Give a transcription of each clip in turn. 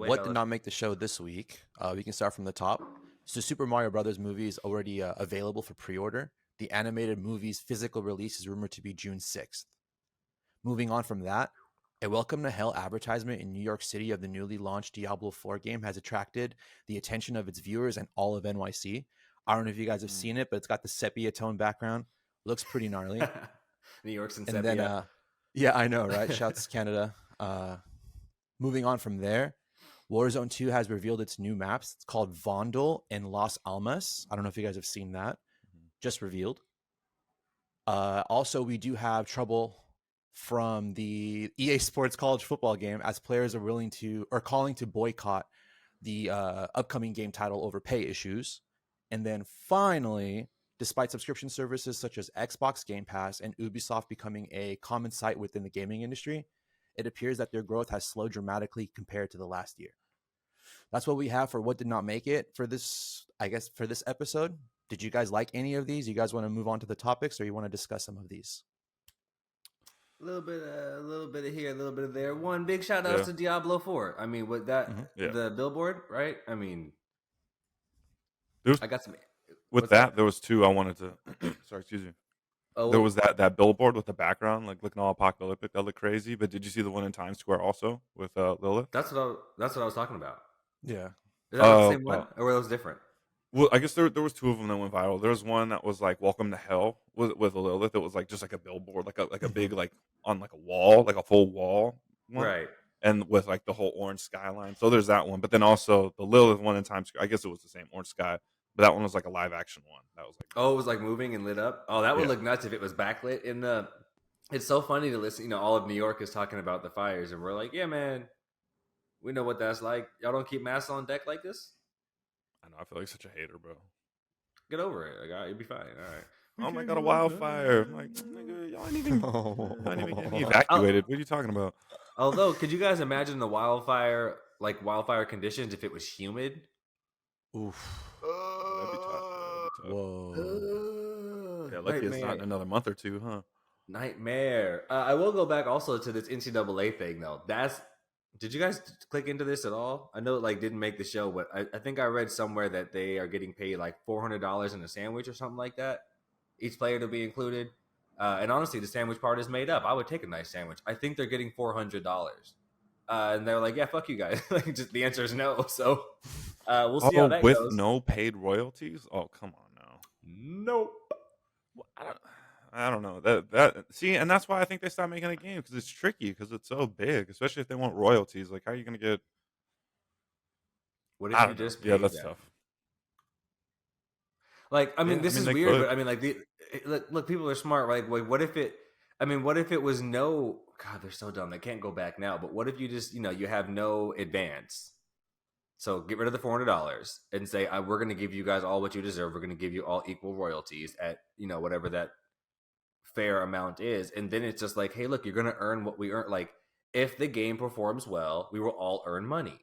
what did not make the show this week? We can start from the top. So Super Mario Brothers movie is already available for pre-order. The animated movie's physical release is rumored to be June 6th. Moving on from that, a Welcome to Hell advertisement in New York City of the newly launched Diablo IV game has attracted the attention of its viewers and all of NYC. I don't know if you guys have seen it, but it's got the sepia tone background. Looks pretty gnarly. New York's in And sepia. then, yeah, I know, right? Shouts Canada. Moving on from there, Warzone 2 has revealed its new maps. It's called Vondel and Las Almas. I don't know if you guys have seen that. Just revealed. Also, we do have trouble from the EA Sports college football game as players are calling to boycott the upcoming game title over pay issues. And then finally, despite subscription services such as Xbox Game Pass and Ubisoft becoming a common sight within the gaming industry, it appears that their growth has slowed dramatically compared to the last year. That's what we have for what did not make it for this, I guess, for this episode. Did you guys like any of these? You guys want to move on to the topics, or you want to discuss some of these? A little bit of here, a little bit of there. One big shout out to Diablo 4. I mean, with that, the billboard, right? I mean, I got some. With that, there was two I wanted to. Sorry, excuse me. Oh, there was that billboard with the background, like looking all apocalyptic. That looked crazy. But did you see the one in Times Square also with Lilith? That's what I was talking about. Yeah. Is that the same one, or were those different? Well, I guess there was two of them that went viral. There was one that was like "Welcome to Hell" with Lilith. It was like just like a billboard, like a big like on like a wall, like a full wall, one. Right? And with like the whole orange skyline. So there's that one. But then also the Lilith one in Times Square. I guess it was the same orange sky, but that one was like a live action one. That was like it was like moving and lit up. Oh, that would look nuts if it was backlit. In the, it's so funny to listen. You know, all of New York is talking about the fires, and we're like, yeah, man, we know what that's like. Y'all don't keep masks on deck like this. I know. I feel like such a hater, bro. Get over it. Like, you'll be fine. All right. Oh my god, a wildfire! I'm like, nigga, y'all ain't even getting evacuated. What are you talking about? Although, could you guys imagine the wildfire conditions if it was humid? Oof. That'd be tough. Whoa. Yeah, lucky it's not in another month or two, huh? Nightmare. I will go back also to this NCAA thing though. Did you guys click into this at all? I know it like didn't make the show, but I think I read somewhere that they are getting paid like $400 in a sandwich or something like that. Each player to be included. And honestly, the sandwich part is made up. I would take a nice sandwich. I think they're getting $400. And they're like, yeah, fuck you guys. Like, just the answer is no. So we'll see how that goes. With no paid royalties? Oh, come on now. Nope. I don't know that. See, and that's why I think they stopped making a game because it's tricky because it's so big, especially if they want royalties. Like, how are you gonna get? What if you just paid that's them? tough. Like, I mean, this is weird, but I mean, like, look, people are smart. Right? Like, what if it? I mean, what if it was no? God, they're so dumb. They can't go back now. But what if you just, you have no advance? So get rid of the $400 and say, we're going to give you guys all what you deserve. We're going to give you all equal royalties at, whatever that fair amount is. And then it's just like, hey, look, you're going to earn what we earn. Like, if the game performs well, we will all earn money.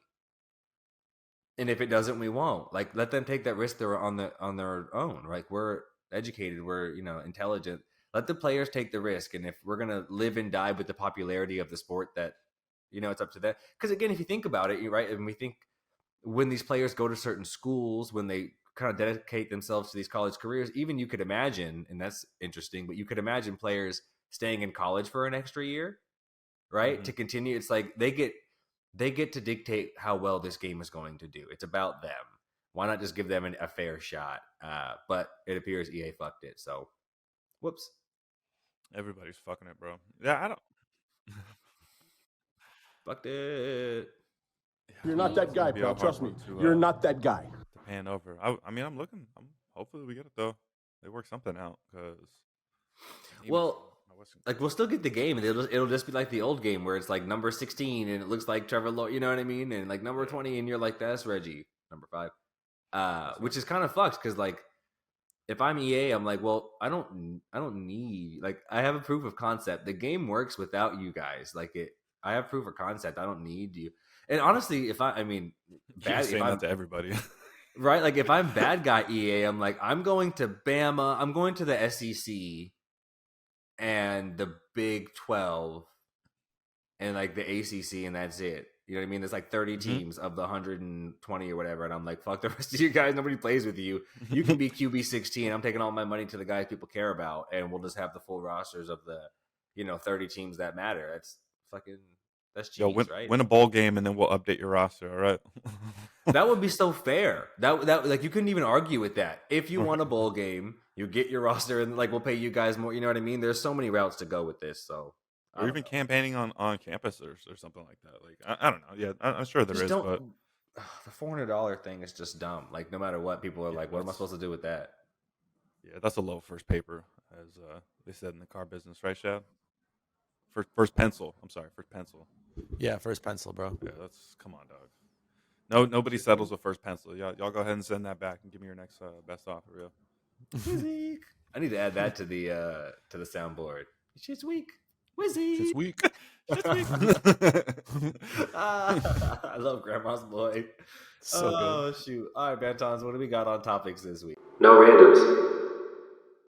And if it doesn't, we won't. Like, let them take that risk they're on their own. Right? We're educated. We're, intelligent. Let the players take the risk. And if we're going to live and die with the popularity of the sport, that, it's up to them. Because again, if you think about it, right? And we think, when these players go to certain schools, when they kind of dedicate themselves to these college careers, even you could imagine, and that's interesting, but you could imagine players staying in college for an extra year, right? Mm-hmm. To continue. It's like they get to dictate how well this game is going to do. It's about them. Why not just give them a fair shot? But it appears EA fucked it. So, whoops. Everybody's fucking it, bro. Yeah, I don't. Fucked it. You're not that guy, pal. Trust me. You're not that guy. To pan over. I mean, I'm looking. Hopefully we get it though. They work something out because. Well, like we'll still get the game, and it'll just be like the old game where it's like number 16 and it looks like Trevor Lawrence. You know what I mean? And like number 20, and you're like, that's Reggie, number 5. Which is kind of fucked because like if I'm EA, I'm like, well, I don't need, like, I have a proof of concept. The game works without you guys. Like I have proof of concept. I don't need you. And honestly, if I'm that to everybody, right? Like if I'm bad guy EA, I'm like, I'm going to Bama, I'm going to the SEC and the Big 12 and like the ACC, and that's it. You know what I mean? There's like 30 teams of the 120 or whatever, and I'm like, fuck the rest of you guys. Nobody plays with you. You can be QB 16. I'm taking all my money to the guys people care about, and we'll just have the full rosters of the 30 teams that matter. That's cheese, right? Win a bowl game, and then we'll update your roster. All right. That would be so fair. That like you couldn't even argue with that. If you won a bowl game, you get your roster, and like we'll pay you guys more. You know what I mean? There's so many routes to go with this. So, or even campaigning on campus or something like that. Like I don't know. Yeah, I'm sure there is. But the $400 thing is just dumb. Like no matter what, people are like, "What am I supposed to do with that?" Yeah, that's a low first paper, as they said in the car business, right, Shad? First pencil. I'm sorry, first pencil. Yeah, first pencil, bro. Yeah, come on, dog. No, nobody settles with first pencil. Y'all go ahead and send that back and give me your next best offer, real. I need to add that to the soundboard. Shit's weak. Wizzy. Shit's weak. I love Grandma's Boy. So good. Shoot. All right, Bantons, what do we got on topics this week? No randoms.